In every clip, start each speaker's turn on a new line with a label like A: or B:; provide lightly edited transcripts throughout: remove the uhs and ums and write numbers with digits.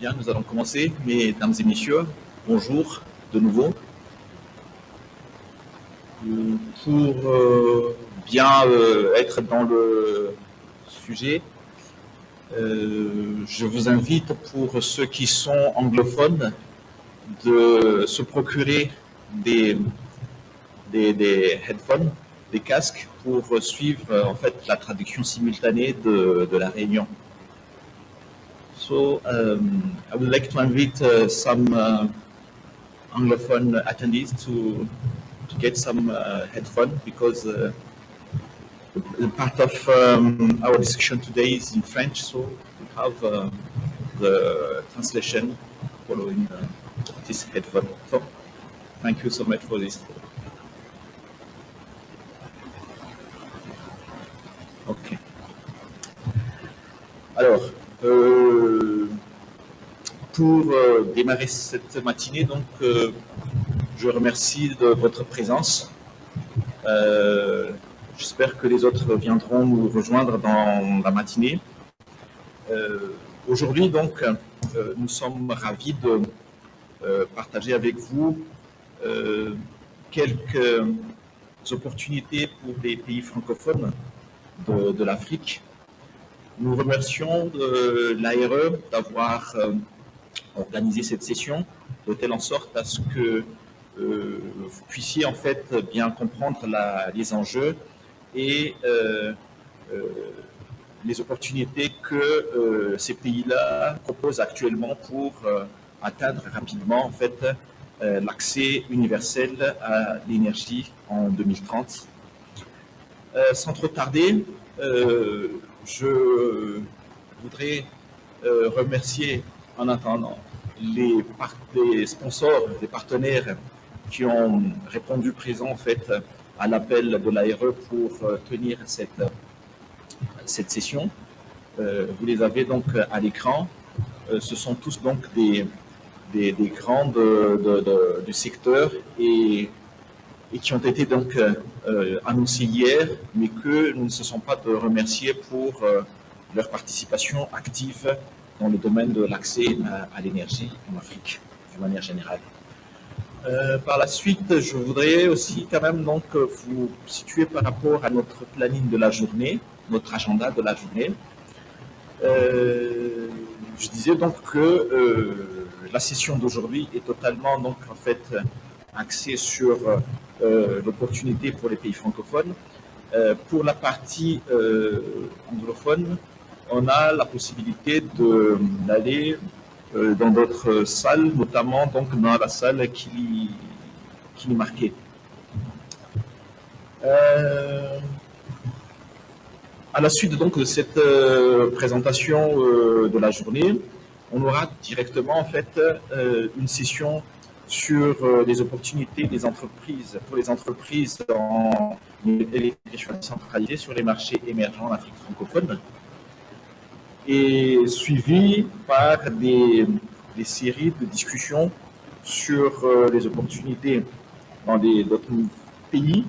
A: Bien, nous allons commencer. Mesdames et messieurs, bonjour de nouveau. Pour bien être dans le sujet, je vous invite, pour ceux qui sont anglophones, de se procurer des headphones, des casques, pour suivre en fait la traduction simultanée de la réunion. So, I would like to invite some Anglophone attendees to get some headphones, because the part of our discussion today is in French, so we have the translation following this headphone. So, thank you so much for this. Ok. Alors, pour démarrer cette matinée, donc, je remercie de votre présence. J'espère que les autres viendront nous rejoindre dans la matinée. Aujourd'hui, donc, nous sommes ravis de partager avec vous quelques opportunités pour les pays francophones de l'Afrique. Nous remercions l'ARE d'avoir organisé cette session de telle en sorte à ce que vous puissiez en fait bien comprendre les enjeux et les opportunités que ces pays-là proposent actuellement pour atteindre rapidement en fait l'accès universel à l'énergie en 2030. Sans trop tarder, je voudrais remercier en attendant les sponsors, les partenaires qui ont répondu présent en fait à l'appel de l'ARE pour tenir cette session. Vous les avez donc à l'écran. Ce sont tous donc des grands du secteur et qui ont été donc annoncés hier, mais que nous ne cessons pas de remercier pour leur participation active dans le domaine de l'accès à l'énergie en Afrique, de manière générale. Par la suite, je voudrais aussi quand même donc vous situer par rapport à notre planning de la journée, notre agenda de la journée. Je disais donc que la session d'aujourd'hui est totalement donc en fait axée sur l'opportunité pour les pays francophones. Pour la partie anglophone, on a la possibilité d'aller dans d'autres salles, notamment donc dans la salle qui est marquée. À la suite donc de cette présentation de la journée, on aura directement en fait une session sur les opportunités des entreprises, pour les entreprises en électrification décentralisée sur les marchés émergents en Afrique francophone, et suivi par des séries de discussions sur les opportunités dans d'autres pays,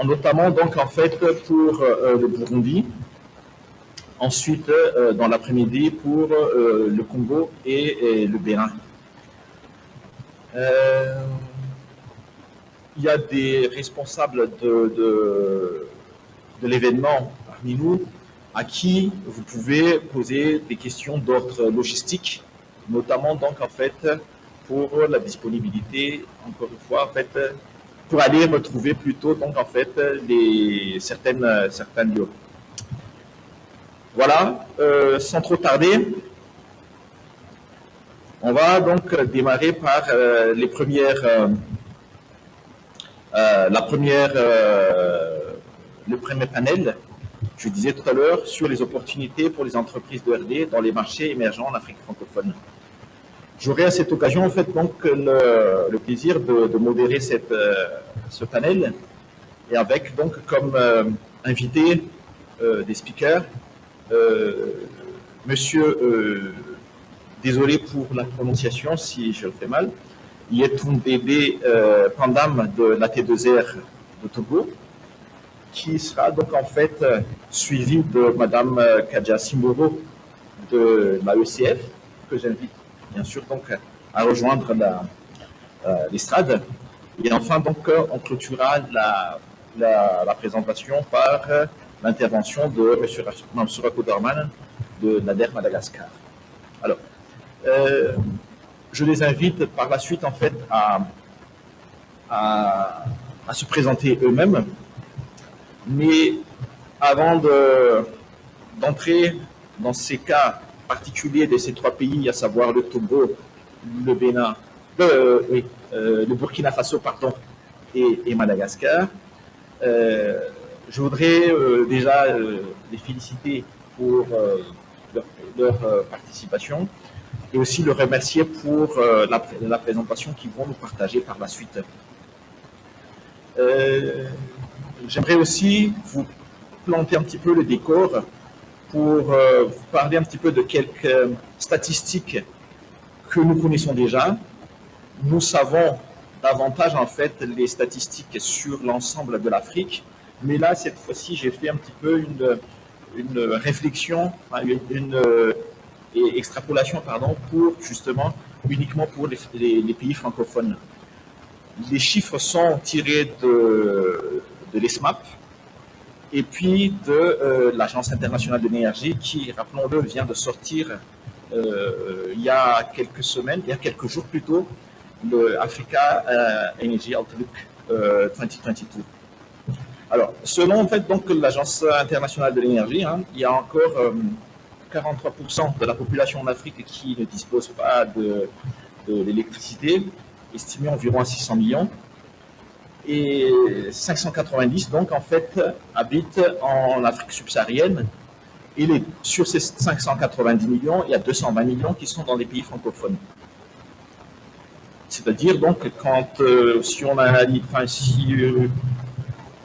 A: notamment donc en fait pour le Burundi, ensuite dans l'après-midi pour le Congo et le Bénin. Il y a des responsables de l'événement parmi nous à qui vous pouvez poser des questions d'ordre logistique, notamment donc en fait pour la disponibilité, encore une fois en fait, pour aller retrouver plutôt donc en fait certains lieux. Voilà, sans trop tarder, on va donc démarrer par le premier panel. Je disais tout à l'heure sur les opportunités pour les entreprises de RD dans les marchés émergents en Afrique francophone. J'aurai à cette occasion en fait donc le plaisir de modérer ce panel, et avec donc comme invité des speakers monsieur, désolé pour la prononciation si je le fais mal, Yetunde Pandam de la T2R de Togo, qui sera donc en fait suivi de Madame Kadja Simboro de la ECF, que j'invite bien sûr donc à rejoindre l'estrade. Et enfin, donc, on clôturera la présentation par l'intervention de M. Mansour Koderman de NADER Madagascar. Alors, je les invite par la suite, en fait, à se présenter eux-mêmes. Mais avant d'entrer dans ces cas particuliers de ces trois pays, à savoir le Togo, le Bénin, le Burkina Faso, pardon, et Madagascar. Je voudrais déjà les féliciter pour leur participation et aussi les remercier pour la présentation qu'ils vont nous partager par la suite. J'aimerais aussi vous planter un petit peu le décor pour vous parler un petit peu de quelques statistiques que nous connaissons déjà. Nous savons davantage en fait les statistiques sur l'ensemble de l'Afrique, mais là cette fois-ci j'ai fait un petit peu une réflexion, une extrapolation pardon, pour justement uniquement pour les pays francophones. Les chiffres sont tirés de l'ESMAP et puis de l'Agence internationale de l'énergie qui, rappelons-le, vient de sortir il y a quelques semaines, il y a quelques jours plutôt, le Africa Energy Outlook 2022. Alors, selon en fait donc l'Agence internationale de l'énergie, il y a encore 43% de la population en Afrique qui ne dispose pas de l'électricité, estimée environ à 600 millions, et 590 donc en fait habitent en Afrique subsaharienne. Et sur ces 590 millions, il y a 220 millions qui sont dans les pays francophones. C'est-à-dire donc quand si on analyse,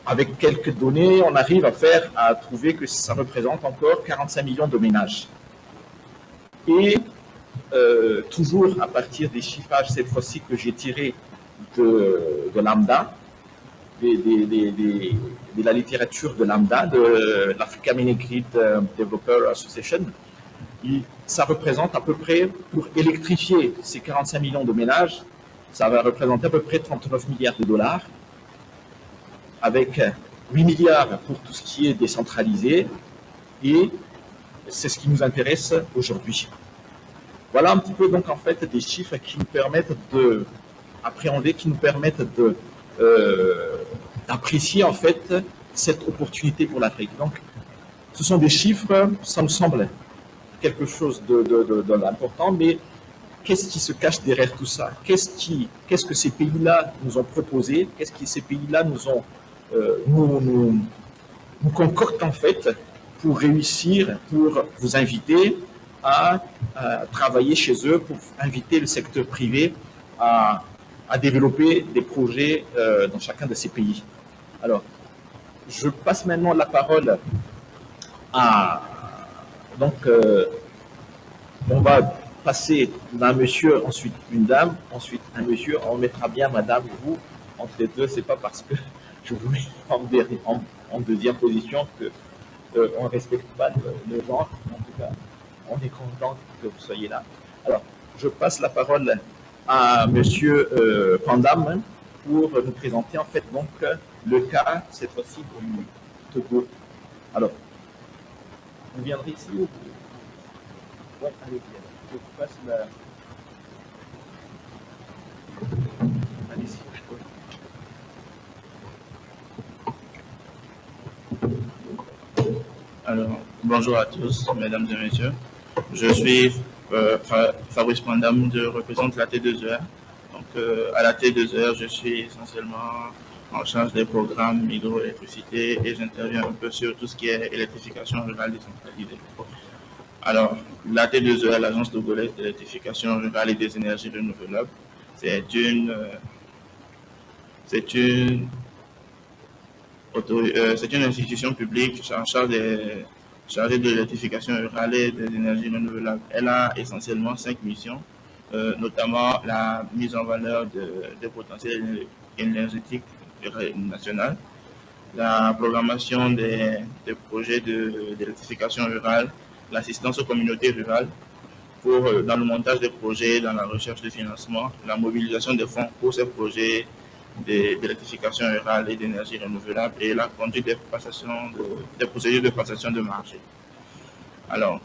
A: avec quelques données, on arrive à trouver que ça représente encore 45 millions de ménages. Et toujours à partir des chiffrages cette fois-ci que j'ai tirés de Lambda, de la littérature de Lambda, de l'Africa Mini-Grid Developer Association, ça représente à peu près, pour électrifier ces 45 millions de ménages, ça va représenter à peu près 39 milliards de dollars, avec 8 milliards pour tout ce qui est décentralisé, et c'est ce qui nous intéresse aujourd'hui. Voilà un petit peu donc en fait des chiffres qui nous permettent d'appréhender, qui nous permettent d'apprécier en fait cette opportunité pour l'Afrique. Donc, ce sont des chiffres, ça me semble quelque chose d'important, mais qu'est-ce qui se cache derrière tout ça? Qu'est-ce que ces pays-là nous ont proposé? Qu'est-ce que ces pays-là nous concoctent en fait pour réussir, pour vous inviter à travailler chez eux, pour inviter le secteur privé à développer des projets dans chacun de ces pays. Alors, je passe maintenant la parole à... Donc, on va passer d'un monsieur, ensuite une dame, ensuite un monsieur. On mettra bien madame et vous entre les deux. C'est pas parce que je vous mets en deuxième position que on ne respecte pas le genre. En tout cas, on est content que vous soyez là. Alors, je passe la parole à monsieur Pandam pour nous présenter en fait donc le cas cette fois-ci du Togo. Alors, vous viendrez ici ou oui, allez, je vous passe la... Allez-y.
B: Alors, bonjour à tous, mesdames et messieurs. Je suis Fabrice Pandam, je représente la T2R. Donc, à la T2R, je suis essentiellement en charge des programmes hydroélectricité et j'interviens un peu sur tout ce qui est électrification rurale décentralisée. Alors, la T2R, l'Agence togolaise d'électrification rurale et des énergies renouvelables, c'est une institution publique chargée de l'électrification rurale et des énergies renouvelables. Elle a essentiellement 5 missions, notamment la mise en valeur des potentiels énergétiques nationaux, la programmation des projets d'électrification rurale, l'assistance aux communautés rurales, dans le montage des projets, dans la recherche de financement, la mobilisation des fonds pour ces projets d'électrification rurale et d'énergie renouvelable et la conduite des procédures de passation de marché. Alors,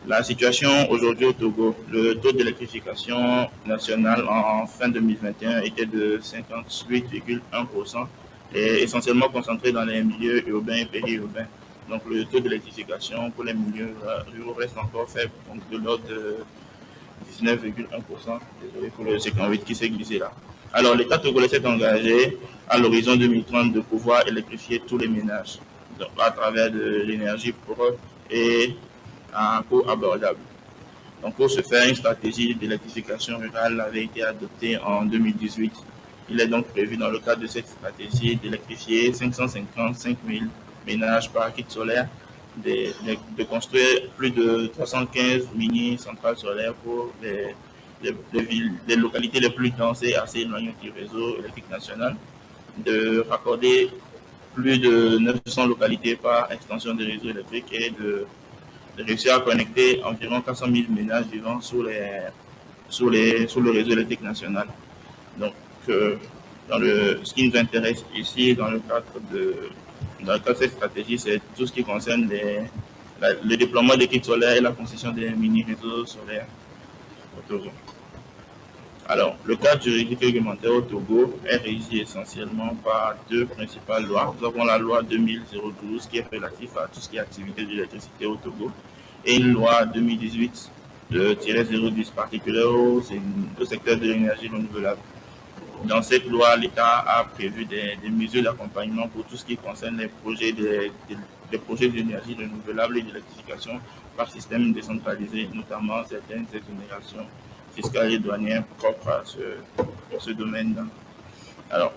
B: la situation aujourd'hui au Togo, le taux d'électrification national en fin 2021 était de 58,1% et essentiellement concentré dans les milieux urbains et périurbains. Donc, le taux d'électrification pour les milieux ruraux reste encore faible, donc de l'ordre de 19,1%. Désolé pour le 58 qui s'est glissé là. Alors, l'État togolais s'est engagé à l'horizon 2030 de pouvoir électrifier tous les ménages donc, à travers de l'énergie propre et à un coût abordable. Donc, pour ce faire, une stratégie d'électrification rurale avait été adoptée en 2018. Il est donc prévu dans le cadre de cette stratégie d'électrifier 555 000 ménages par kit solaire, de construire plus de 315 mini-centrales solaires pour les localités les plus denses et assez éloignées du réseau électrique national, de raccorder plus de 900 localités par extension du réseau électrique et de réussir à connecter environ 400 000 ménages vivant sur le réseau électrique national. Donc, ce qui nous intéresse ici dans le cadre de cette stratégie, c'est tout ce qui concerne le déploiement des kits solaires et la concession des mini-réseaux solaires au Togo. Alors, le cadre juridique réglementaire au Togo est régi essentiellement par deux principales lois. Nous avons la loi 2000-012 qui est relative à tout ce qui est activité d'électricité au Togo et une loi 2018-010 particulière au secteur de l'énergie renouvelable. Dans cette loi, l'État a prévu des mesures d'accompagnement pour tout ce qui concerne les projets d'énergie renouvelable et d'électrification par système décentralisé, notamment certaines exonérations fiscales et douanières propres à ce domaine-là. Alors,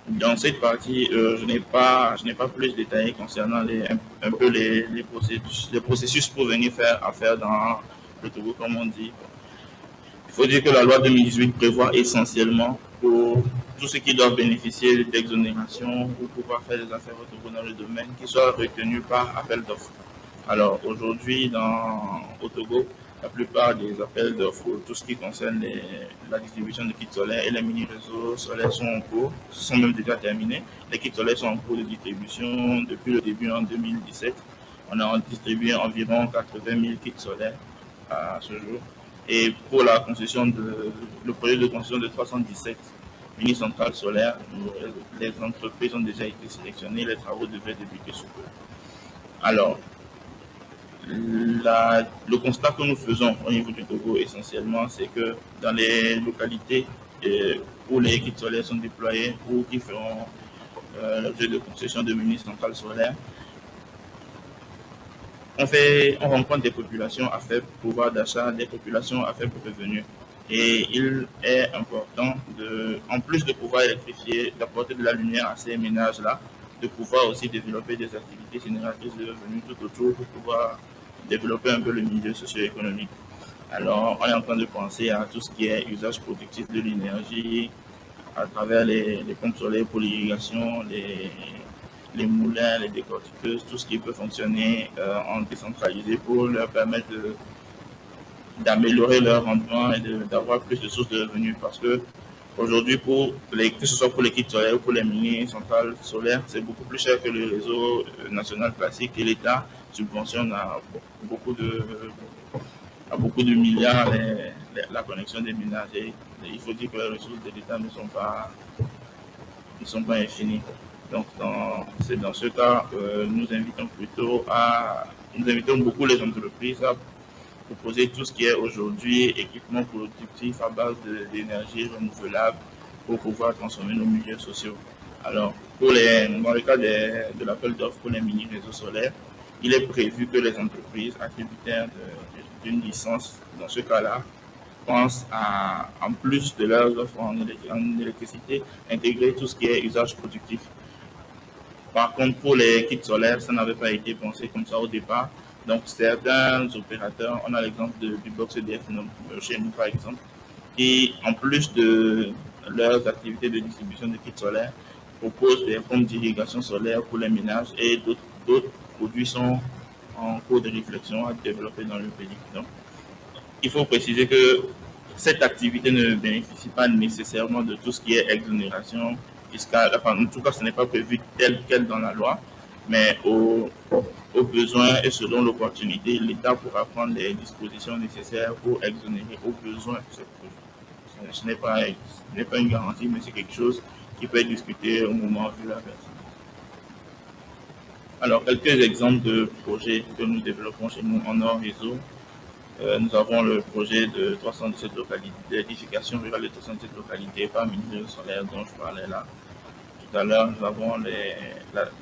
B: dans cette partie, je n'ai pas plus détaillé concernant un peu les processus pour venir faire affaire dans le Togo, comme on dit. Il faut dire que la loi 2018 prévoit essentiellement pour tous ceux qui doivent bénéficier d'exonération ou pouvoir faire des affaires au Togo dans le domaine, qui soient retenus par appel d'offres. Alors aujourd'hui, au Togo, la plupart des appels d'offres, tout ce qui concerne la distribution de kits solaires et les mini-réseaux solaires sont en cours, sont même déjà terminés. Les kits solaires sont en cours de distribution depuis le début en 2017. On a distribué environ 80 000 kits solaires à ce jour. Et pour la concession le projet de concession de 317 mini-centrales solaires, les entreprises ont déjà été sélectionnées, les travaux devraient débuter sous peu. Alors, le constat que nous faisons au niveau du Togo essentiellement, c'est que dans les localités où les kits solaires sont déployés ou qui feront l'objet de concession de mini-centrales solaires, on rencontre des populations à faible pouvoir d'achat, des populations à faible revenu. Et il est important, en plus de pouvoir électrifier, d'apporter de la lumière à ces ménages-là, de pouvoir aussi développer des activités génératrices de revenus tout autour pour pouvoir développer un peu le milieu socio-économique. Alors, on est en train de penser à tout ce qui est usage productif de l'énergie à travers les pompes solaires pour l'irrigation, les moulins, les décortiqueuses, tout ce qui peut fonctionner en décentralisé pour leur permettre d'améliorer leur rendement et d'avoir plus de sources de revenus. Parce que aujourd'hui, que ce soit pour les kits solaires ou pour les mini-centrales solaires, c'est beaucoup plus cher que le réseau national classique et l'État subventionne à beaucoup de milliards la connexion des ménages. Et il faut dire que les ressources de l'État ne sont pas infinies. Donc, c'est dans ce cas, nous invitons beaucoup les entreprises à proposer tout ce qui est aujourd'hui équipement productif à base d'énergie renouvelable pour pouvoir transformer nos milieux sociaux. Alors, dans le cas de l'appel d'offres pour les mini-réseaux solaires, il est prévu que les entreprises attributaires d'une licence, dans ce cas-là, pensent à, en plus de leurs offres en électricité, intégrer tout ce qui est usage productif. Par contre, pour les kits solaires, ça n'avait pas été pensé comme ça au départ. Donc, certains opérateurs, on a l'exemple du Box EDF chez nous par exemple, qui, en plus de leurs activités de distribution de kits solaires, proposent des pompes d'irrigation solaire pour les ménages et d'autres produits sont en cours de réflexion à développer dans le pays. Donc, il faut préciser que cette activité ne bénéficie pas nécessairement de tout ce qui est exonération fiscale. Enfin, en tout cas, ce n'est pas prévu tel quel dans la loi, mais au besoin et selon l'opportunité, l'État pourra prendre les dispositions nécessaires pour exonérer au besoin ce projet. Ce n'est pas une garantie, mais c'est quelque chose qui peut être discuté au moment vu la personne. Alors, quelques exemples de projets que nous développons chez nous en hors réseau. Nous avons le projet de 317 localités, d'édification rurale de 317 localités par mini solaire dont je parlais là. Tout à l'heure, nous avons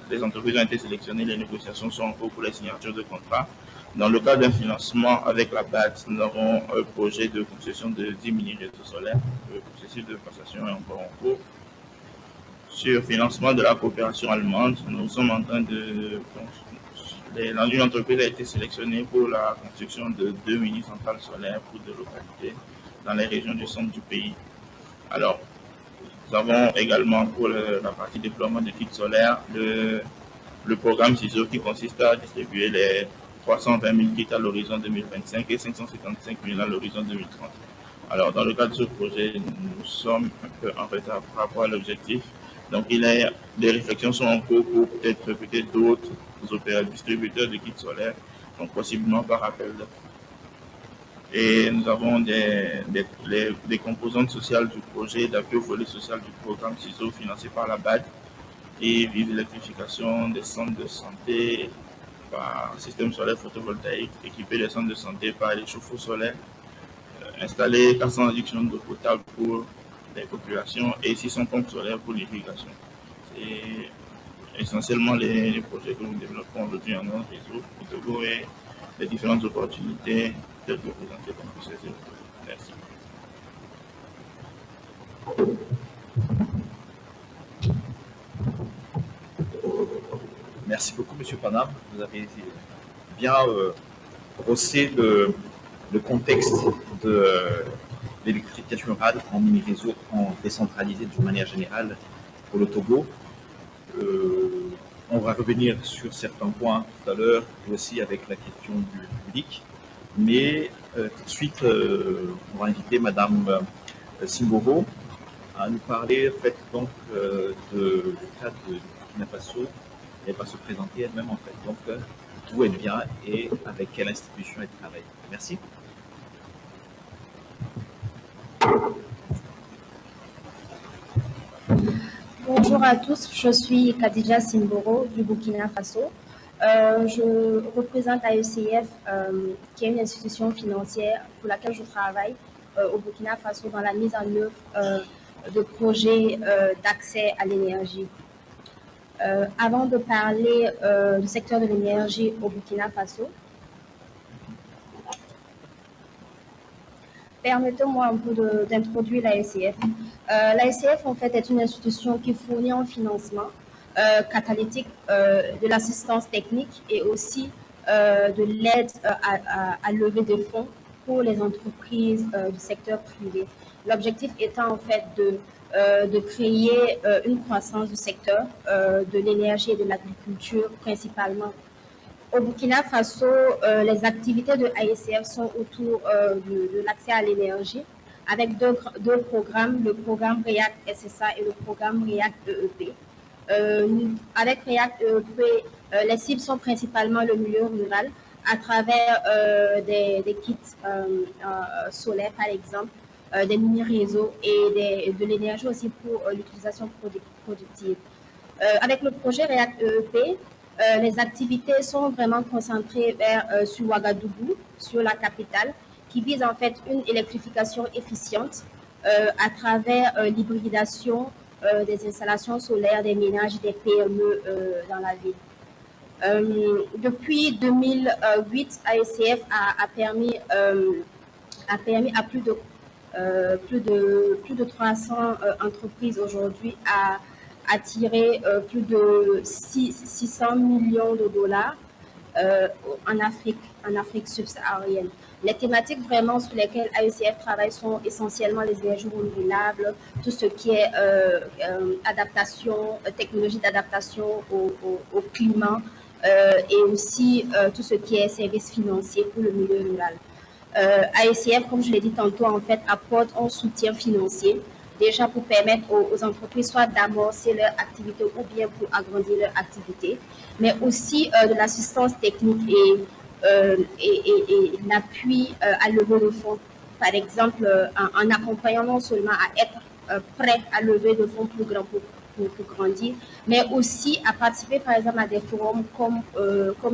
B: les entreprises ont été sélectionnées, les négociations sont en cours pour les signatures de contrats. Dans le cadre d'un financement avec la BAT, nous avons un projet de concession de 10 mini-réseaux solaires. Le processus de passation est encore en cours. Sur financement de la coopération allemande, nous sommes en train de... Une entreprise a été sélectionnée pour la construction de 2 mini-centrales solaires pour 2 localités dans les régions du centre du pays. Alors, nous avons également pour la partie déploiement de kits solaires le programme CISO qui consiste à distribuer les 320 000 kits à l'horizon 2025 et 555 000 à l'horizon 2030. Alors, dans le cadre de ce projet, nous sommes un peu en retard par rapport à l'objectif. Donc, des réflexions sont en cours pour peut-être recruter d'autres distributeurs de kits solaires, donc possiblement par appel d'offres. Et nous avons des composantes sociales du projet d'appui au volet social du programme CISO financé par la BAD qui vise l'électrification des centres de santé par système solaire photovoltaïque, équiper les centres de santé par les chauffe-eau solaires, installer 400 adductions d'eau potable pour les populations et 600 pompes solaires pour l'irrigation. C'est essentiellement les projets que nous développons aujourd'hui en notre réseau au Togo et les différentes opportunités telles que présentées dans ce réseau. Merci.
A: Merci beaucoup, M. Panam. Vous avez bien brossé le contexte de l'électrification rurale en mini-réseau, en décentralisé d'une manière générale pour le Togo. On va revenir sur certains points tout à l'heure, aussi avec la question du public. Mais tout de suite, on va inviter Madame Simboro à nous parler en fait, donc, du cas de Burkina Faso. Elle va se présenter elle-même en fait, donc d'où elle vient et avec quelle institution elle travaille. Merci.
C: Bonjour à tous, je suis Khadija Simboro du Burkina Faso. Je représente AECF, qui est une institution financière pour laquelle je travaille au Burkina Faso dans la mise en œuvre de projets d'accès à l'énergie. Avant de parler du secteur de l'énergie au Burkina Faso, permettez-moi un peu d'introduire l'AECF. L'AECF, en fait, est une institution qui fournit un financement catalytique de l'assistance technique et aussi de l'aide à lever des fonds pour les entreprises du secteur privé. L'objectif étant, en fait, de créer une croissance du secteur de l'énergie et de l'agriculture principalement. Au Burkina Faso, les activités de AECF sont autour de l'accès à l'énergie avec deux programmes, le programme REACT SSA et le programme REACT EEP. Avec REACT EEP, les cibles sont principalement le milieu rural à travers des kits solaires, par exemple, des mini-réseaux et de l'énergie aussi pour l'utilisation productive. Avec le projet REACT EEP, les activités sont vraiment concentrées sur Ouagadougou, sur la capitale, qui vise en fait une électrification efficiente à travers l'hybridation des installations solaires des ménages des PME dans la ville. Depuis 2008, AECF a permis à plus de 300 entreprises aujourd'hui à attirer plus de 600 millions de dollars en Afrique subsaharienne. Les thématiques vraiment sur lesquelles AECF travaille sont essentiellement les énergies renouvelables, tout ce qui est adaptation, technologie d'adaptation au climat et aussi tout ce qui est services financiers pour le milieu rural. AECF, comme je l'ai dit tantôt, en fait, apporte un soutien financier déjà pour permettre aux entreprises soit d'amorcer leur activité ou bien pour agrandir leur activité, mais aussi de l'assistance technique et l'appui à lever de fonds. Par exemple, en accompagnant non seulement à être prêt à lever de fonds plus grands pour grandir, mais aussi à participer par exemple à des forums comme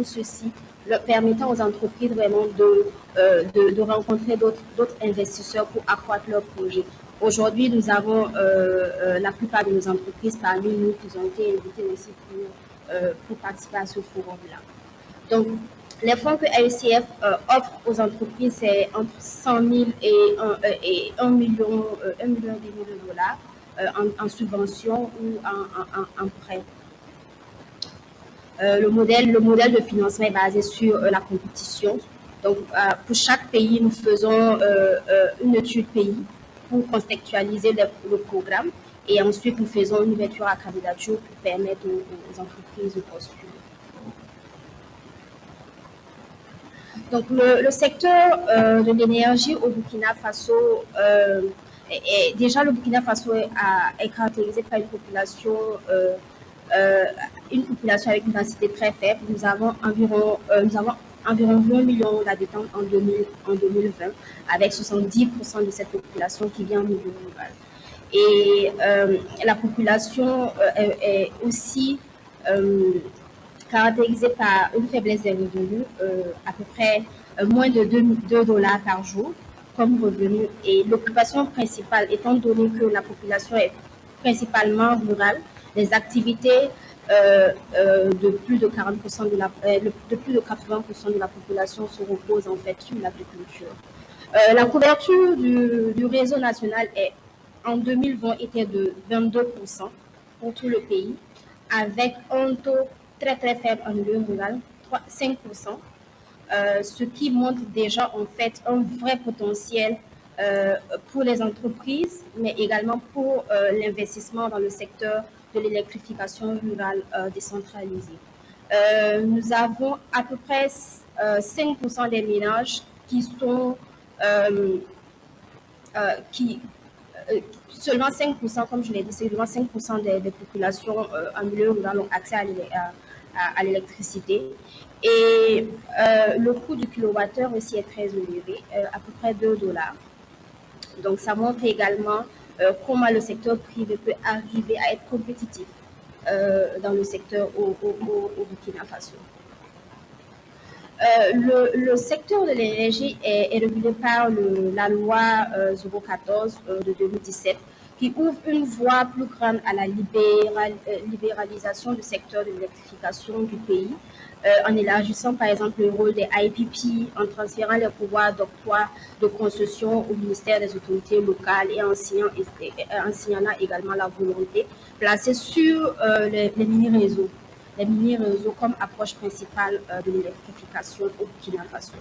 C: ceux-ci, leur permettant aux entreprises vraiment de rencontrer d'autres investisseurs pour accroître leurs projets. Aujourd'hui, nous avons la plupart de nos entreprises parmi nous qui ont été invitées aussi pour participer à ce forum-là. Donc, les fonds que AECF offre aux entreprises, c'est entre 100 000 et 1 million, de dollars en subvention ou en prêt. Le modèle de financement est basé sur la compétition. Donc, pour chaque pays, nous faisons une étude pays pour contextualiser le programme et ensuite nous faisons une ouverture à candidature pour permettre aux entreprises de postuler. Donc, le secteur de l'énergie au Burkina Faso, déjà le Burkina Faso est caractérisé par une population avec une densité très faible. Nous avons environ 20 millions d'habitants en 2020, avec 70% de cette population qui vient en milieu rural. Et la population est aussi caractérisée par une faiblesse des revenus, à peu près moins de 2 dollars par jour comme revenu. Et l'occupation principale, étant donné que la population est principalement rurale, les activités de plus de 40% de plus de 80% de la population se reposent en fait sur l'agriculture. La couverture du réseau national en 2020 était de 22% pour tout le pays, avec un taux très très faible en milieu rural, 5%, ce qui montre déjà en fait un vrai potentiel pour les entreprises, mais également pour l'investissement dans le secteur de l'électrification rurale décentralisée. Nous avons à peu près 5% des ménages qui sont seulement 5%, comme je l'ai dit, seulement 5% des populations en milieu rural ont accès à l'électricité. Et le coût du kilowattheure aussi est très élevé, à peu près 2 dollars. Donc, ça montre également comment le secteur privé peut arriver à être compétitif dans le secteur au Burkina Faso. Le secteur de l'énergie est régulé par la loi 014 de 2017 qui ouvre une voie plus grande à la libéralisation du secteur de l'électrification du pays, en élargissant par exemple le rôle des IPP, en transférant les pouvoirs d'octroi de concession au ministère des autorités locales et en signant également la volonté placée sur les mini-réseaux. Les mini-réseaux comme approche principale de l'électrification au Burkina Faso.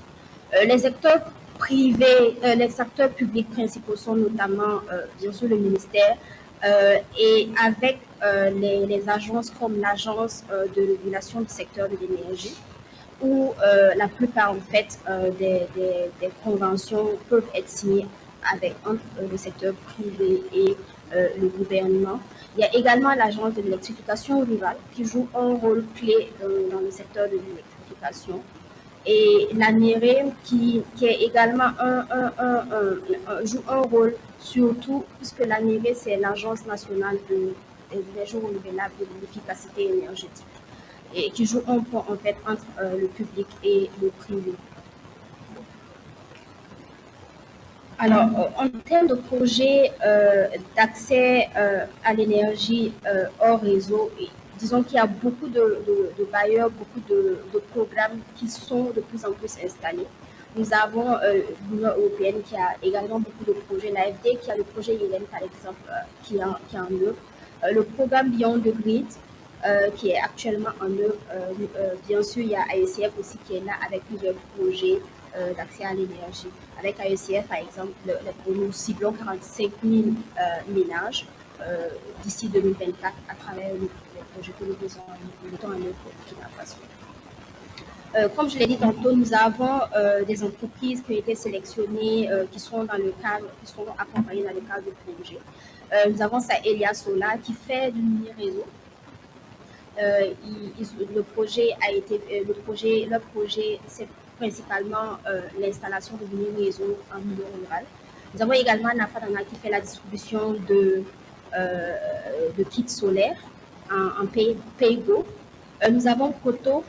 C: Les acteurs privés, les acteurs publics principaux sont notamment, bien sûr, le ministère et avec les agences comme l'agence de régulation du secteur de l'énergie, où la plupart en fait des conventions peuvent être signées entre le secteur privé et le gouvernement. Il y a également l'agence de l'électrification rurale qui joue un rôle clé dans le secteur de l'électrification. Et l'ANERE qui est également joue un rôle surtout puisque l'ANERE c'est l'agence nationale de l'énergie renouvelable et de l'efficacité énergétique et qui joue un pont en fait entre le public et le privé. Alors, en termes de projets d'accès à l'énergie hors réseau, disons qu'il y a beaucoup de bailleurs, beaucoup de programmes qui sont de plus en plus installés. Nous avons l'Union européenne qui a également beaucoup de projets, l'AFD qui a le projet Yélène par exemple, qui est en œuvre, le programme Beyond the Grid qui est actuellement en œuvre. Bien sûr, il y a AECF aussi qui est là avec plusieurs projets d'accès à l'énergie. Avec AECF, par exemple, nous ciblons 45 000 ménages d'ici 2024 à travers les projets que nous mettons en œuvre au Burkina Faso. Comme je l'ai dit tantôt, nous avons des entreprises qui ont été sélectionnées, qui sont accompagnées dans le cadre du projet. Nous avons ça Elia Solar qui fait du mini-réseau. Leur projet, c'est principalement l'installation de mini-réseaux en milieu rural. Nous avons également Nafadana qui fait la distribution de kits solaires en Paygo. Nous avons Koto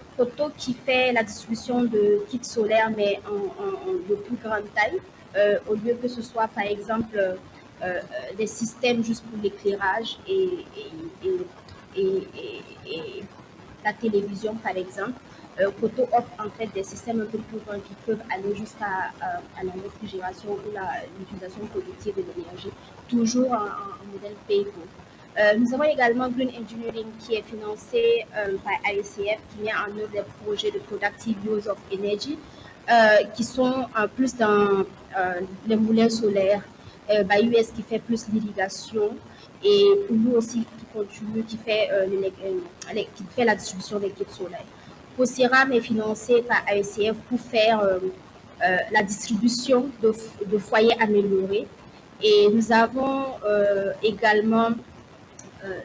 C: qui fait la distribution de kits solaires, mais de plus grande taille, au lieu que ce soit, par exemple, des systèmes juste pour l'éclairage et la télévision, par exemple. Koto offre en fait des systèmes un peu plus grands qui peuvent aller jusqu'à la réfrigération ou l'utilisation productive de l'énergie, toujours en modèle Paygo. Nous avons également Green Engineering qui est financé par ICF, qui met en œuvre des projets de Productive Use of Energy, qui sont plus dans les moulins solaires, US qui fait plus l'irrigation, et pour nous aussi qui fait la distribution des kits solaires. COSIRAM est financé par ICF pour faire la distribution de foyers améliorés. Et nous avons également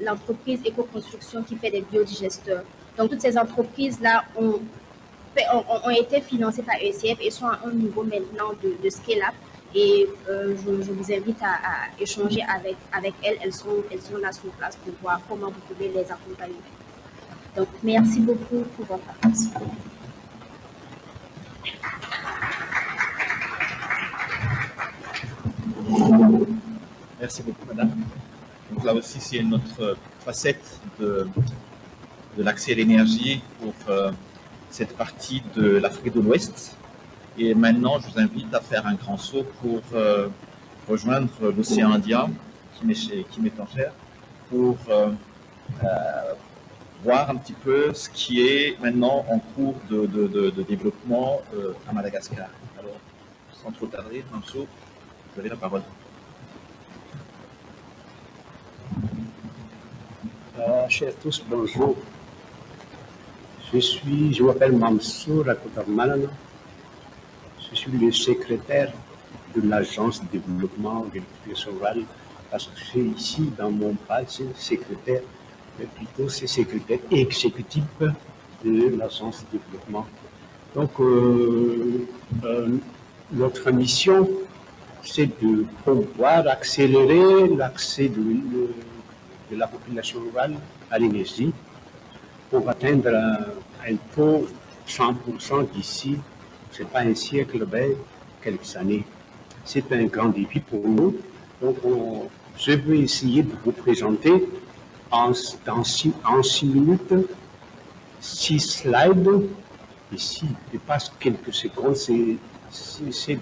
C: l'entreprise Éco-Construction qui fait des biodigesteurs. Donc, toutes ces entreprises-là ont été financées par ECF et sont à un niveau maintenant de scale-up. Et je vous invite à échanger avec elles. Elles sont là sur place pour voir comment vous pouvez les accompagner. Donc, merci beaucoup pour votre attention.
A: Merci beaucoup, madame. Donc là aussi, c'est une autre facette de l'accès à l'énergie pour cette partie de l'Afrique de l'Ouest. Et maintenant, je vous invite à faire un grand saut pour rejoindre l'océan Indien, qui m'est en chair, pour voir un petit peu ce qui est maintenant en cours de développement à Madagascar. Alors, sans trop tarder, Mansour, vous avez la parole.
D: Chers tous, bonjour. Je m'appelle Mansour Akotarmalana. Je suis le secrétaire de l'Agence de développement de l'éducation rurale, parce que c'est ici, dans mon page, secrétaire, mais plutôt c'est secrétaire exécutif de l'Agence de développement. Donc, notre mission, c'est de pouvoir accélérer l'accès de la population rurale à l'énergie pour atteindre un taux 100% d'ici, c'est pas un siècle, mais quelques années. C'est un grand défi pour nous. Donc, je vais essayer de vous présenter en 6 minutes, 6 slides. Ici, je passe quelques secondes, c'est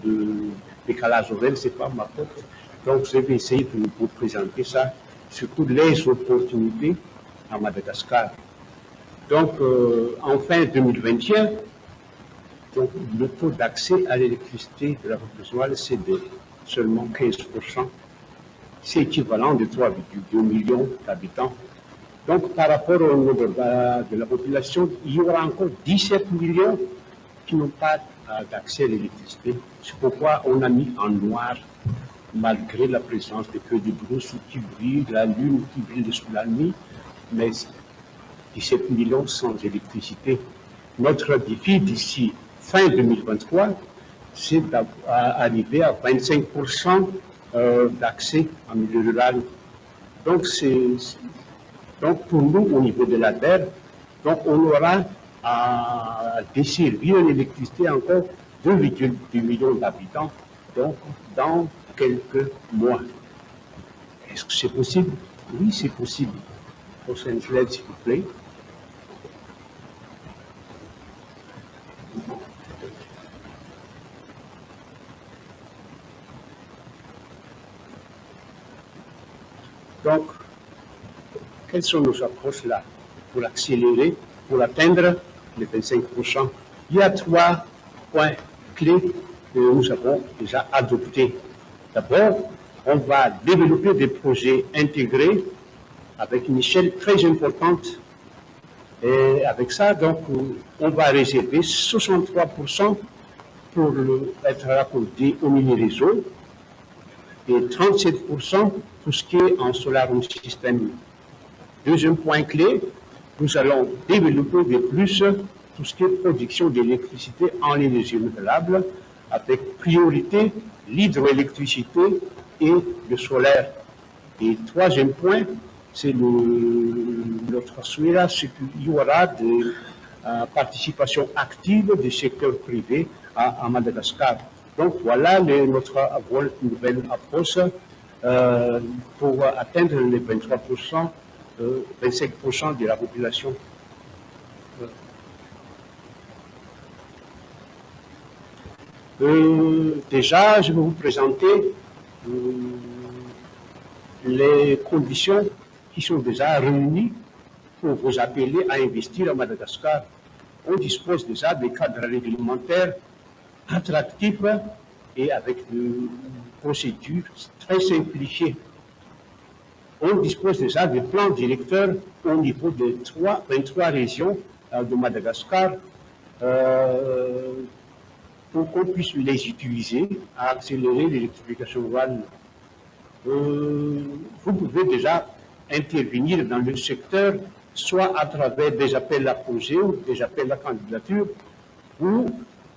D: de décalage horaire, c'est pas ma faute. Donc, je vais essayer de vous présenter ça, surtout les opportunités à Madagascar. Donc, en fin 2021, donc, le taux d'accès à l'électricité de la population rurale, c'est de seulement 15%. C'est équivalent de 3,2 millions d'habitants. Donc, par rapport au nombre de la population, il y aura encore 17 millions qui n'ont pas d'accès à l'électricité. C'est pourquoi on a mis en noir, malgré la présence de feux de brousse qui brillent, la lune qui brille sous la nuit, mais 17 millions sans électricité. Notre défi d'ici fin 2023, c'est d'arriver à 25% d'accès en milieu rural. Donc, pour nous, au niveau de la terre, donc on aura à desservir l'électricité encore 2,2 millions d'habitants, donc dans quelques mois. Est-ce que c'est possible? Oui, c'est possible. Prochaine slide, s'il vous plaît. Donc, quelles sont nos approches là pour accélérer, pour atteindre les 25%? Il y a 3 points clés que nous avons déjà adoptés. D'abord, on va développer des projets intégrés avec une échelle très importante Et avec ça, donc, on va réserver 63% pour être raccordé au mini-réseau et 37% pour ce qui est en solar home system. Deuxième point clé, nous allons développer de plus tout ce qui est production d'électricité en énergie renouvelable avec priorité l'hydroélectricité et le solaire. Et troisième point, c'est notre souhait là, c'est qu'il y aura des participations actives du secteur privé à Madagascar. Donc voilà notre nouvelle approche pour atteindre les 23%, 25% de la population. Déjà, je vais vous présenter les conditions qui sont déjà réunies pour vous appeler à investir à Madagascar. On dispose déjà des cadres réglementaires attractifs et avec des procédures très simplifiées. On dispose déjà de plans directeurs au niveau de 23 régions de Madagascar pour qu'on puisse les utiliser à accélérer l'électrification rurale. Vous pouvez déjà intervenir dans le secteur, soit à travers des appels à projets ou des appels à candidature, ou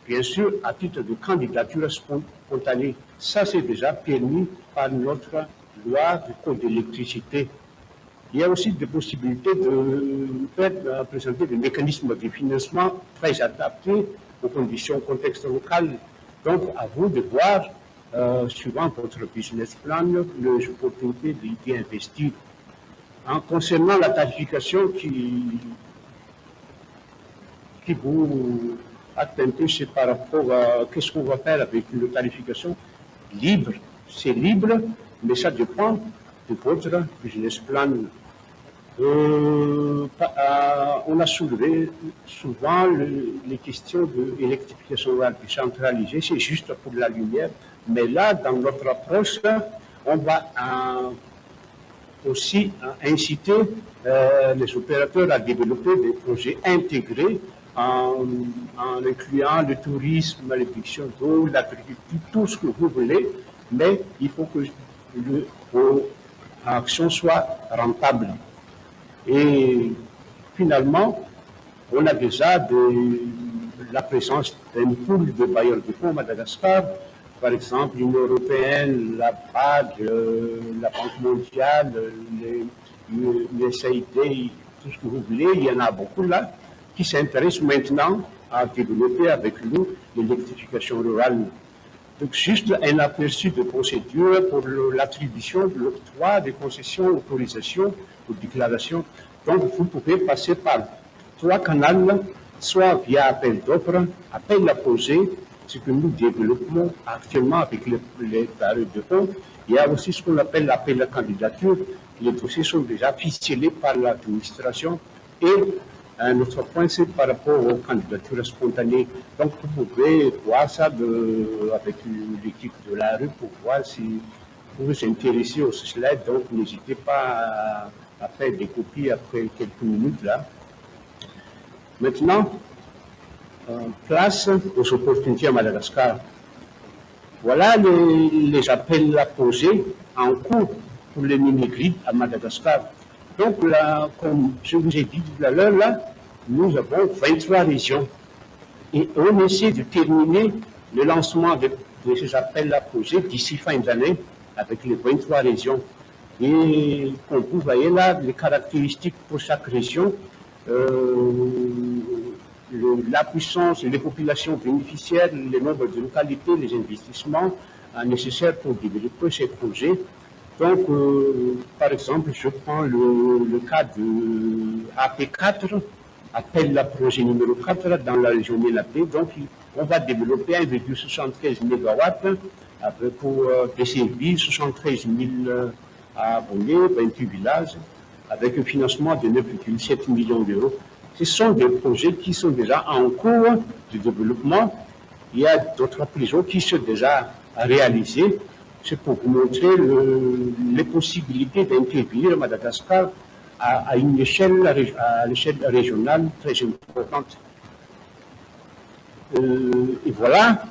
D: bien sûr à titre de candidature spontanée. Ça, c'est déjà permis par notre loi du code de l'électricité. Il y a aussi des possibilités de présenter des mécanismes de financement très adaptés aux conditions, au contexte local. Donc, à vous de voir, suivant votre business plan, les opportunités d'y investir. Concernant la tarification qui vous atteint, c'est par rapport à qu'est-ce qu'on va faire avec une tarification libre. C'est libre, mais ça dépend de votre business plan. On a soulevé souvent les questions de l'électrification rurale décentralisée, c'est juste pour la lumière, mais là, dans notre approche, on va aussi inciter les opérateurs à développer des projets intégrés en incluant le tourisme, la réduction d'eau, l'agriculture, tout ce que vous voulez, mais il faut que vos actions soient rentables. Et finalement, on a déjà la présence d'un pool de bailleurs de fonds à Madagascar, par exemple l'Union européenne, la BAD, la Banque mondiale, l'USAID, tout ce que vous voulez, il y en a beaucoup là, qui s'intéressent maintenant à développer avec nous l'électrification rurale. Donc, juste un aperçu de procédure pour l'attribution, l'octroi des concessions, autorisations ou déclarations. Donc, vous pouvez passer par 3 canaux, soit via appel d'offres, appel à projet, ce que nous développons actuellement avec les tarifs de fonds. Il y a aussi ce qu'on appelle l'appel à candidature. Les dossiers sont déjà ficelés par l'administration. Et un autre point, c'est par rapport aux candidatures spontanées. Donc, vous pouvez voir ça avec l'équipe de la rue pour voir si vous vous intéressez au slide. Donc, n'hésitez pas à faire des copies après quelques minutes là. Maintenant, place aux opportunités à Madagascar. Voilà les appels à projets en cours pour les mini-grids à Madagascar. Donc là, comme je vous ai dit tout à l'heure, là, nous avons 23 régions. Et on essaie de terminer le lancement de ces appels à projets d'ici fin d'année avec les 23 régions. Et comme vous voyez là, les caractéristiques pour chaque région, la puissance, les populations bénéficiaires, le nombre de localités, les investissements nécessaires pour développer ces projets. Donc, par exemple, je prends le cas de AP4, appel à projet numéro 4 dans la région Mélaté. Donc, on va développer 1,73 MW pour desservir 73 000 abonnés, 28 villages, avec un financement de 9,7 millions d'euros. Ce sont des projets qui sont déjà en cours de développement. Il y a d'autres prisons qui sont déjà réalisées. C'est pour vous montrer les possibilités d'intervenir à Madagascar à une échelle, à l'échelle régionale très importante. Et voilà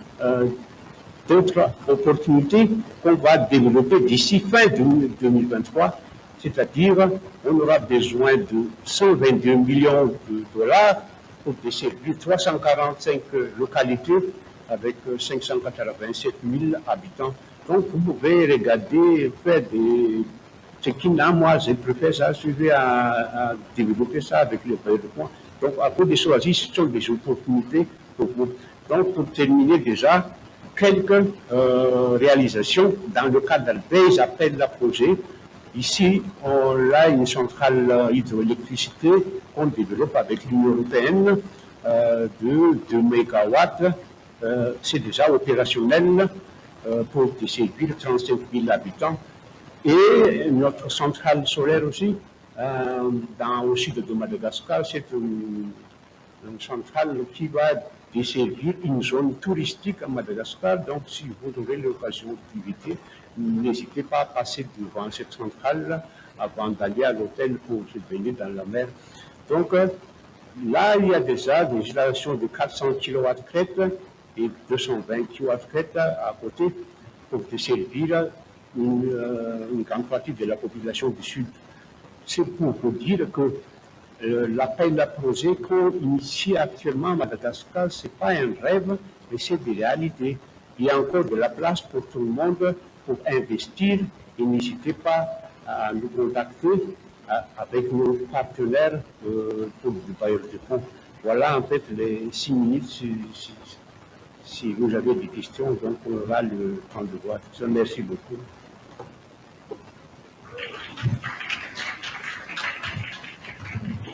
D: d'autres opportunités qu'on va développer d'ici fin 2023, c'est-à-dire on aura besoin de 122 millions de dollars pour desservir 345 localités avec 587 000 habitants. Donc vous pouvez regarder, faire des... Ce qui n'a, moi, je préfère ça, je vais à développer ça avec les bailleurs de fonds. Donc, à cause de choisir, ce sont des opportunités pour vous. Donc, pour terminer déjà, quelques réalisations dans le cadre des appels à projets. Ici, on a une centrale hydroélectricité qu'on développe avec l'Union européenne de 2 mégawatts. C'est déjà opérationnel pour desservir 35 000 habitants. Et notre centrale solaire aussi, au sud de Madagascar, c'est une centrale qui va desservir une zone touristique à Madagascar. Donc, si vous aurez l'occasion de visiter, n'hésitez pas à passer devant cette centrale avant d'aller à l'hôtel pour se baigner dans la mer. Donc, là, il y a déjà des installations de 400 kW crête et 220 kW crête à côté pour desservir une grande partie de la population du Sud. C'est pour vous dire que l'appel à projet qu'on initie actuellement à Madagascar, ce n'est pas un rêve, mais c'est des réalités. Il y a encore de la place pour tout le monde pour investir et n'hésitez pas à nous contacter avec nos partenaires pour le bailleur de fonds. Voilà en fait les 6 minutes. Si vous avez des questions, donc on aura le temps de voir. Merci beaucoup.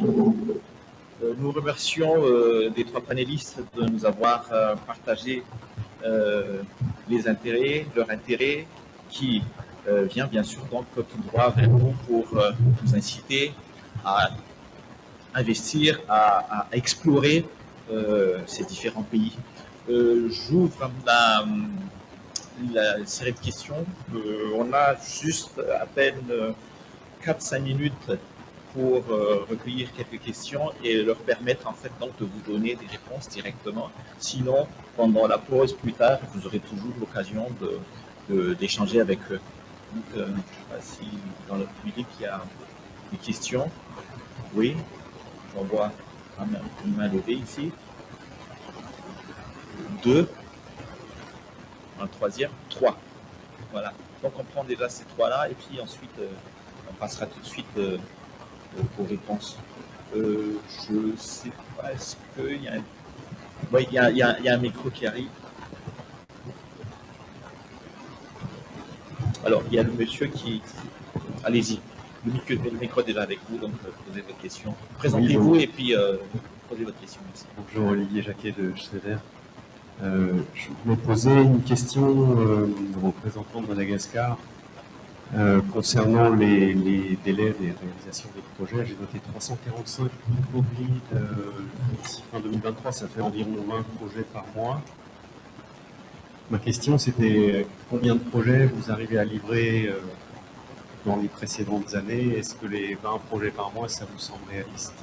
A: Nous remercions les 3 panélistes de nous avoir partagé les intérêts, leur intérêt qui vient bien sûr donc tout droit vers nous pour nous inciter à investir, à explorer ces différents pays. J'ouvre la série de questions. On a juste à peine 4-5 minutes pour recueillir quelques questions et leur permettre en fait donc de vous donner des réponses directement. Sinon, pendant la pause plus tard, vous aurez toujours l'occasion d'échanger avec eux. Donc, je ne sais pas si dans le public il y a des questions. Oui, j'en vois une main levée ici. 2. Un troisième. 3. Voilà. Donc on prend déjà ces 3-là et puis ensuite on passera tout de suite aux réponses. Je ne sais pas, est-ce qu'il y a un... Oui, il y a un micro qui arrive. Alors, il y a le monsieur qui... Allez-y, le micro est déjà avec vous, donc posez votre question. Présentez-vous et puis posez votre question. Merci.
E: Bonjour, Olivier Jacquet de Schneider. Je voulais poser une question au représentant de Madagascar concernant les délais des réalisations des projets. J'ai noté 345 produits d'ici fin 2023, ça fait environ 20 projets par mois. Ma question, c'était combien de projets vous arrivez à livrer dans les précédentes années? Est-ce que les 20 projets par mois, ça vous semble réaliste?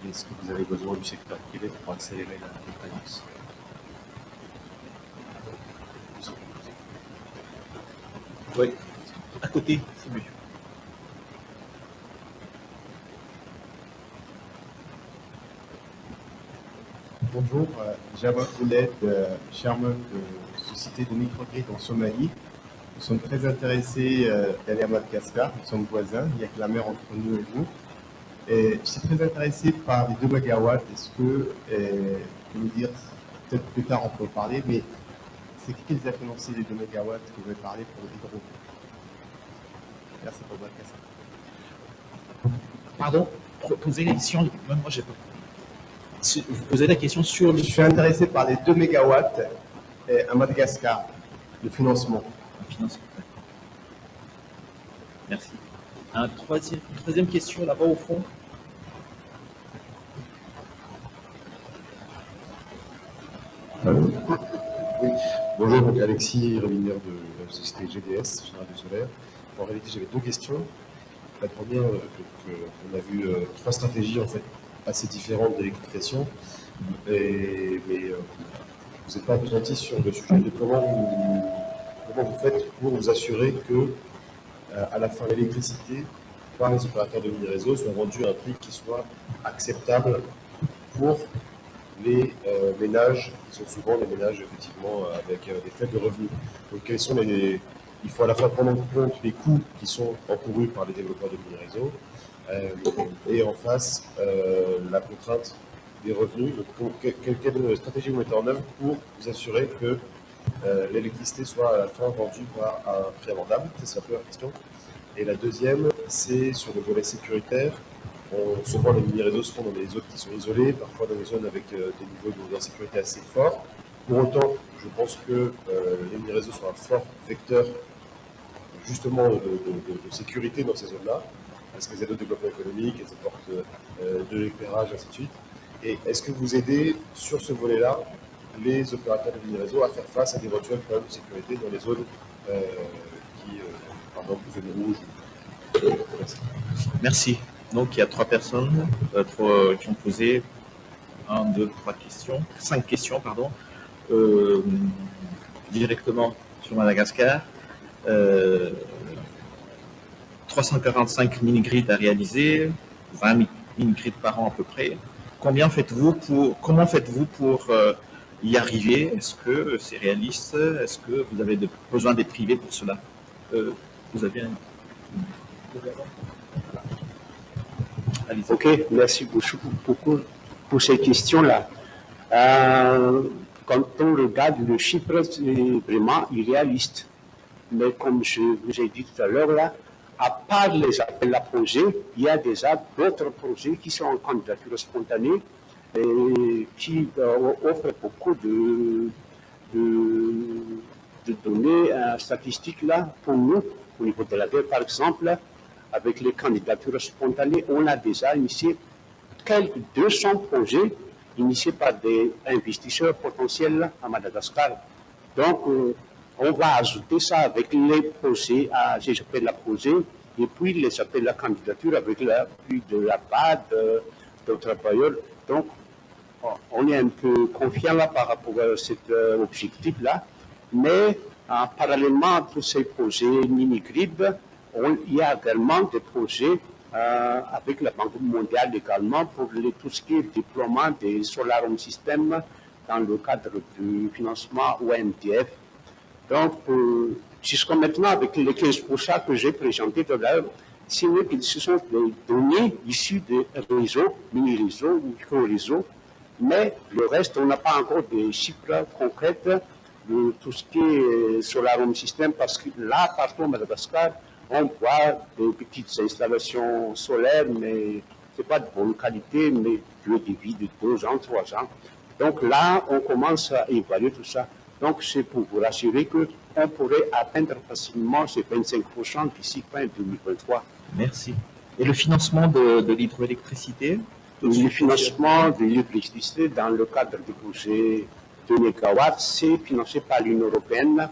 E: Est-ce que vous avez besoin du secteur privé pour accélérer la défaillance?
A: Oui, à côté, c'est mieux.
F: Bonjour, Java Koulet, chairman de Société de Microgrid en Somalie. Nous sommes très intéressés d'aller à Madagascar, nous sommes voisins, il n'y a que la mer entre nous et vous. Et je suis très intéressé par les 2 mégawatts. Est-ce que, vous nous dire, peut-être plus tard on peut en parler, mais c'est qui les a financés les 2 mégawatts que vous avez parlé pour l'hydro? Merci pour votre question.
A: Pardon, posez la question, même moi j'ai pas. Vous posez la question sur le...
F: Je suis intéressé par les 2 mégawatts à Madagascar, le financement.
A: Merci. Une troisième question là-bas au fond.
G: Oui. Bonjour, donc Alexis Révinière de la société GDS, Général du Solaire. En réalité, j'avais 2 questions.
E: La première, on a vu trois stratégies en fait assez différentes d'électrification, mais vous n'êtes pas appesanti sur le sujet de comment vous faites pour vous assurer que à la fin l'électricité par les opérateurs de mini-réseau soit vendue à un prix qui soit acceptable pour les ménages, qui sont souvent des ménages effectivement avec des faibles revenus. Donc il faut à la fois prendre en compte les coûts qui sont encourus par les développeurs de mini-réseaux et en face la contrainte des revenus. Donc, quelle stratégie vous mettez en œuvre pour vous assurer que l'électricité soit à la fin vendue à un prix abordable? C'est la première question. Et la deuxième, c'est sur le volet sécuritaire. Souvent, les mini-réseaux se font dans des zones qui sont isolées, parfois dans des zones avec des niveaux d'insécurité assez forts. Pour autant, je pense que les mini-réseaux sont un fort vecteur justement de sécurité dans ces zones-là, parce qu'elles aident au développement économique, elles apportent de l'éclairage, ainsi de suite. Et est-ce que vous aidez sur ce volet-là les opérateurs de mini-réseaux à faire face à d'éventuels problèmes de sécurité dans les zones par exemple, zones rouges?
A: Merci. Donc, il y a trois personnes qui ont posé 5 questions, pardon, directement sur Madagascar. 345 mini-grids à réaliser, 20 mini-grids par an à peu près. Comment faites-vous pour y arriver? Est-ce que c'est réaliste? Est-ce que vous avez besoin d'être privé pour cela? Vous avez un... Allez-y.
D: Ok, merci beaucoup pour ces questions-là. Quand on regarde le chiffre, c'est vraiment irréaliste. Mais comme je vous ai dit tout à l'heure, là, à part les appels à projets, il y a déjà d'autres projets qui sont en candidature spontanée et qui offrent beaucoup de données statistiques là, pour nous. Au niveau de la guerre, par exemple, avec les candidatures spontanées, on a déjà initié quelques 200 projets initiés par des investisseurs potentiels à Madagascar. Donc, on va ajouter ça avec les projets, j'appelle la projet, et puis les appels à candidature avec l'appui de la BAD, d'autres travailleurs. Donc, on est un peu confiant là par rapport à cet objectif-là, mais parallèlement à tous ces projets mini-grid, il y a également des projets avec la Banque mondiale également pour tout ce qui est déploiement des Solar Home Systems dans le cadre du financement OMDF. Donc, jusqu'à maintenant, avec les 15% que j'ai présentés tout à l'heure, ce sont des données issues des réseaux, mini-réseaux ou micro-réseaux, mais le reste, on n'a pas encore des chiffres concrets de tout ce qui est Solar Home System, parce que là, partout au Madagascar, on voit des petites installations solaires, mais ce n'est pas de bonne qualité, mais durée de vie de 2 ans, 3 ans. Donc là, on commence à évaluer tout ça. Donc c'est pour vous rassurer qu'on pourrait atteindre facilement ces 25% d'ici fin 2023.
A: Merci. Et le financement de l'hydroélectricité?
D: Le financement de l'électricité dans le cadre du projet de mégawatts, c'est financé par l'Union européenne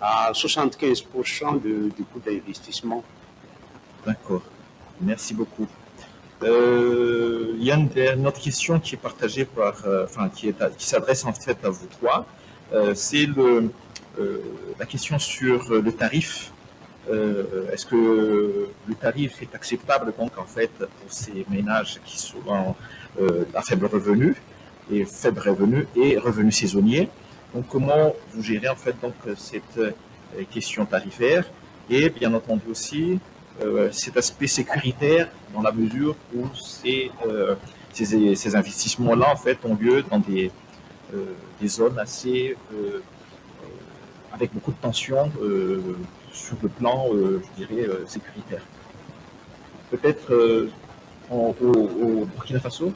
D: à 75% du coût d'investissement.
A: D'accord. Merci beaucoup. Il y a une autre question qui est partagée qui s'adresse en fait à vous trois. C'est la question sur le tarif. Est-ce que le tarif est acceptable donc en fait pour ces ménages qui sont à faible revenu et revenus saisonniers? Donc comment vous gérez en fait donc cette question tarifaire et bien entendu aussi cet aspect sécuritaire dans la mesure où ces investissements-là en fait ont lieu dans des zones assez avec beaucoup de tensions sur le plan, je dirais, sécuritaire. Peut-être au Burkina Faso.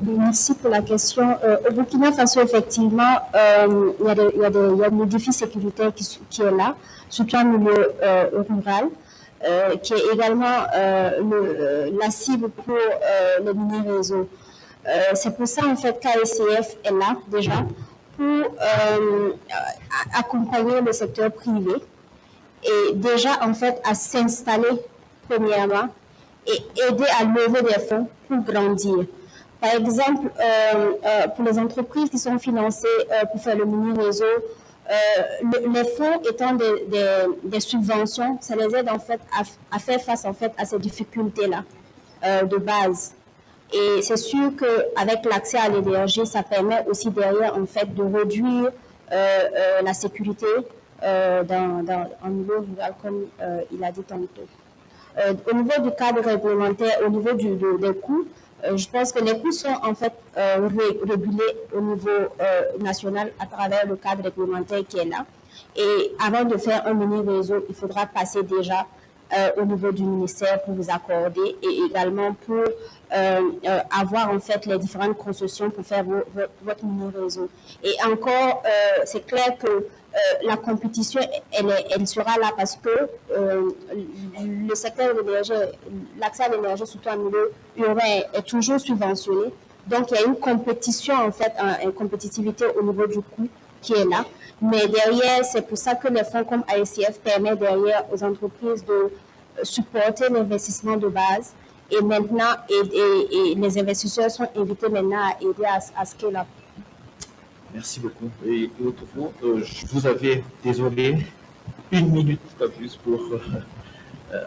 C: Merci pour la question. Au Burkina Faso, effectivement, il y a un défi sécuritaire qui est là, surtout en milieu rural, qui est également la cible pour les mini-réseaux. C'est pour ça, en fait, qu'AECF est là déjà pour accompagner le secteur privé et déjà en fait à s'installer premièrement et aider à lever des fonds pour grandir. Par exemple, pour les entreprises qui sont financées pour faire le mini-réseau, les fonds étant des subventions, ça les aide en fait à faire face en fait à ces difficultés-là de base. Et c'est sûr qu'avec l'accès à l'énergie, ça permet aussi derrière en fait de réduire la sécurité en milieu rural, comme il a dit tantôt. Au niveau du cadre réglementaire, au niveau des coûts, je pense que les coûts sont en fait régulés au niveau national à travers le cadre réglementaire qui est là. Et avant de faire un mini-réseau, il faudra passer déjà au niveau du ministère pour vous accorder et également pour avoir en fait les différentes concessions pour faire votre mini-réseau. Et encore, c'est clair que la compétition, elle sera là parce que le secteur de l'énergie, l'accès à l'énergie, surtout en milieu urbain, est toujours subventionné. Donc, il y a une compétition, en fait, une compétitivité au niveau du coût qui est là. Mais derrière, c'est pour ça que les fonds comme AECF permettent derrière aux entreprises de supporter l'investissement de base. Et maintenant, et les investisseurs sont invités maintenant à aider à scale up.
A: Merci beaucoup. Et autour, je vous avais, désolé, 1 minute, pas plus, pour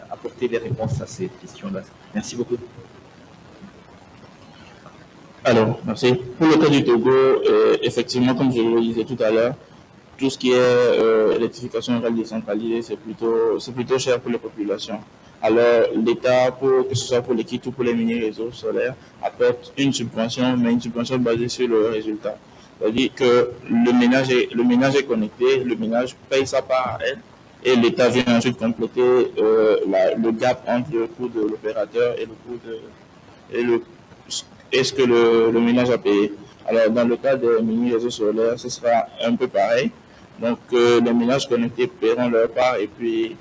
A: apporter des réponses à ces questions-là. Merci beaucoup.
B: Alors, merci. Pour le cas du Togo, effectivement, comme je le disais tout à l'heure, tout ce qui est électrification rurale décentralisée, c'est plutôt cher pour les populations. Alors, l'État, que ce soit pour les kits ou pour les mini-réseaux solaires, apporte une subvention, mais une subvention basée sur le résultat. C'est-à-dire que le ménage est connecté, le ménage paye sa part à elle, et l'État vient ensuite compléter le gap entre le coût de l'opérateur et ce que le ménage a payé. Alors, dans le cas des mini-réseaux solaires, ce sera un peu pareil. Donc, les ménages connectés paieront leur part et puis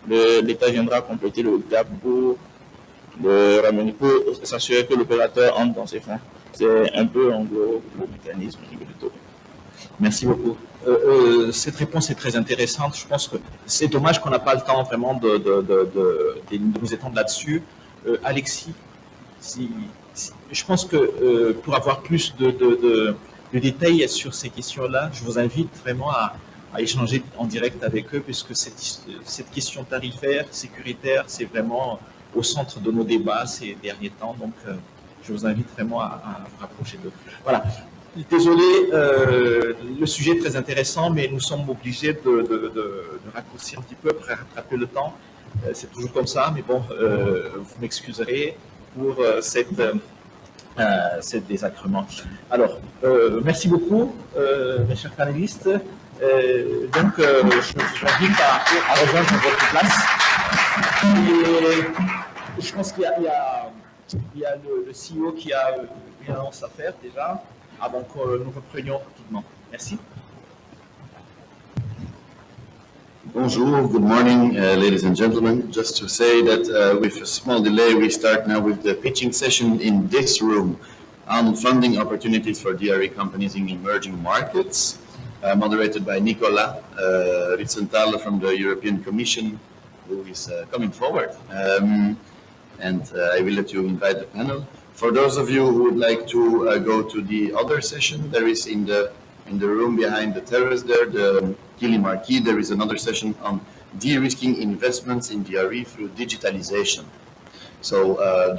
B: l'État viendra compléter le gap pour s'assurer que l'opérateur entre dans ses fonds. C'est un peu en gros le mécanisme du taux.
A: Merci beaucoup. Cette réponse est très intéressante. Je pense que c'est dommage qu'on n'a pas le temps vraiment de nous étendre là-dessus. Alexis, je pense que pour avoir plus de détails sur ces questions-là, je vous invite vraiment à échanger en direct avec eux, puisque cette question tarifaire, sécuritaire, c'est vraiment au centre de nos débats ces derniers temps. Donc, je vous invite vraiment à vous rapprocher d'eux. Voilà. Désolé, le sujet est très intéressant, mais nous sommes obligés de raccourcir un petit peu pour rattraper le temps. C'est toujours comme ça, mais bon, vous m'excuserez pour cette désacrement. Alors, merci beaucoup, mes chers panélistes. Donc, je vous invite à rejoindre votre place. Et je pense qu'il y a le CEO qui a une annonce à faire déjà, avant que nous reprenions rapidement. Merci.
G: Bonjour, good morning, ladies and gentlemen. Just to say that with a small delay, we start now with the pitching session in this room on funding opportunities for DRE companies in emerging markets, moderated by Nicolas Ritzenthal from the European Commission, who is coming forward. And I will let you invite the panel. For those of you who would like to go to the other session, there is in the room behind the terrace there, the Kili Marquee, there is another session on de-risking investments in DRE through digitalization. So